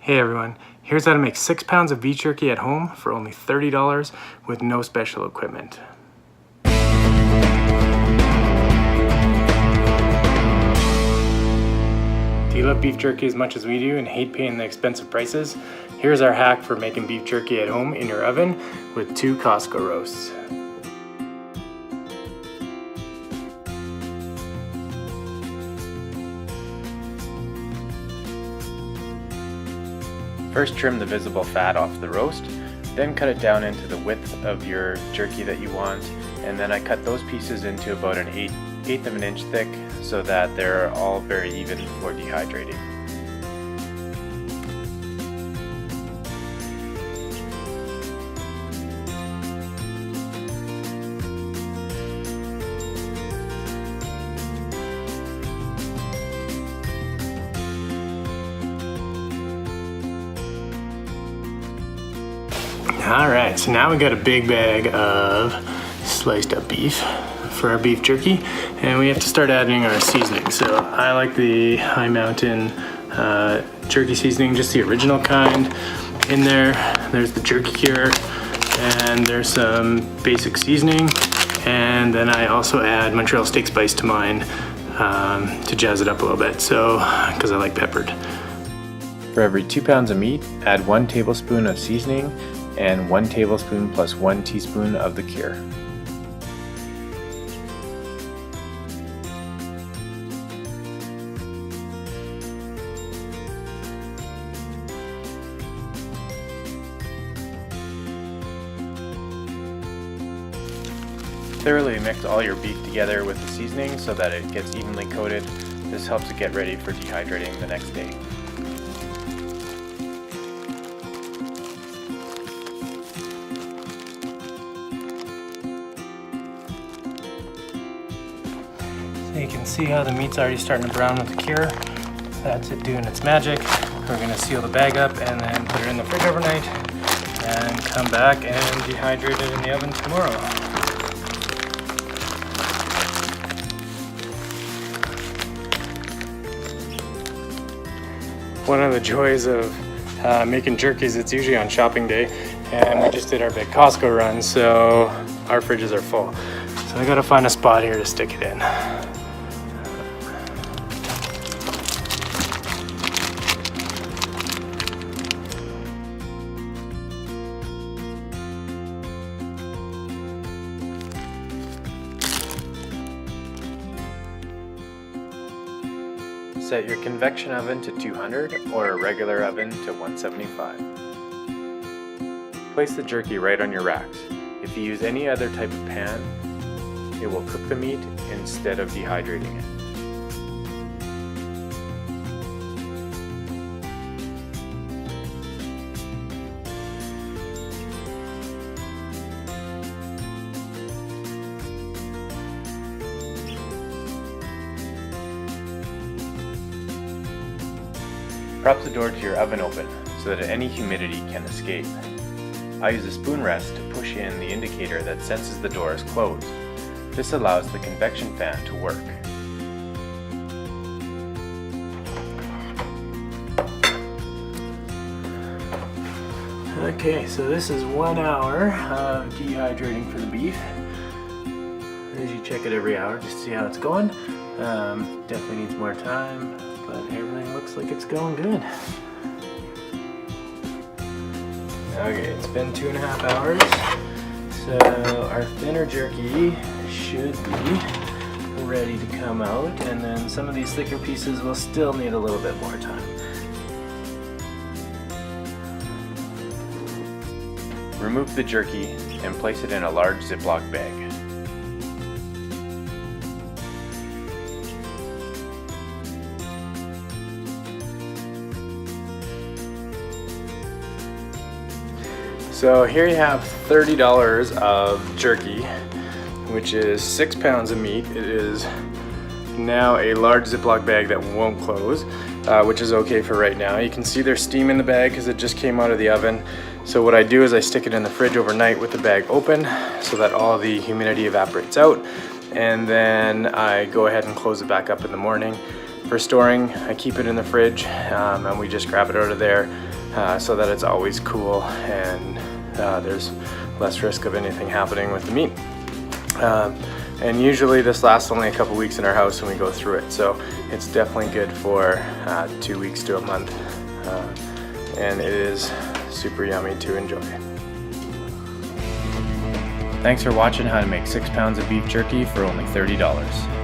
Hey everyone, here's how to make 6 pounds of beef jerky at home for only $30 with no special equipment. Do you love beef jerky as much as we do and hate paying the expensive prices? Here's our hack for making beef jerky at home in your oven with 2 Costco roasts. First, trim the visible fat off the roast, then cut it down into the width of your jerky that you want, and then I cut those pieces into about an eighth of an inch thick so that they're all very even for dehydrating. Alright, so now we got a big bag of sliced up beef for our beef jerky, and we have to start adding our seasoning. So I like the High Mountain jerky seasoning, just the original kind. In there's the jerky cure, and there's some basic seasoning, and then I also add Montreal steak spice to mine to jazz it up a little bit, so because I like peppered. For every 2 pounds of meat, add 1 tablespoon of seasoning and 1 tablespoon plus 1 teaspoon of the cure. Thoroughly mix all your beef together with the seasoning so that it gets evenly coated. This helps it get ready for dehydrating the next day. So you can see how the meat's already starting to brown with the cure. That's it doing its magic. We're going to seal the bag up and then put it in the fridge overnight and come back and dehydrate it in the oven tomorrow. One of the joys of making jerkies, it's usually on shopping day, and we just did our big Costco run, so our fridges are full. So I gotta find a spot here to stick it in. Set your convection oven to 200 or a regular oven to 175. Place the jerky right on your racks. If you use any other type of pan, it will cook the meat instead of dehydrating it. Prop the door to your oven open so that any humidity can escape. I use a spoon rest to push in the indicator that senses the door is closed. This allows the convection fan to work. Okay, so this is 1 hour of dehydrating for the beef. I usually check it every hour just to see how it's going. Definitely needs more time, but everything looks like it's going good. Okay, it's been 2.5 hours, so our thinner jerky should be ready to come out, and then some of these thicker pieces will still need a little bit more time. Remove the jerky and place it in a large Ziploc bag. So here you have $30 of jerky, which is 6 pounds of meat. It is now a large Ziploc bag that won't close, which is okay for right now. You can see there's steam in the bag because it just came out of the oven. So what I do is I stick it in the fridge overnight with the bag open so that all the humidity evaporates out, and then I go ahead and close it back up in the morning For storing, I keep it in the fridge, and we just grab it out of there so that it's always cool and there's less risk of anything happening with the meat. And usually this lasts only a couple weeks in our house when we go through it, so it's definitely good for 2 weeks to a month, and it is super yummy to enjoy. Thanks for watching how to make 6 pounds of beef jerky for only $30.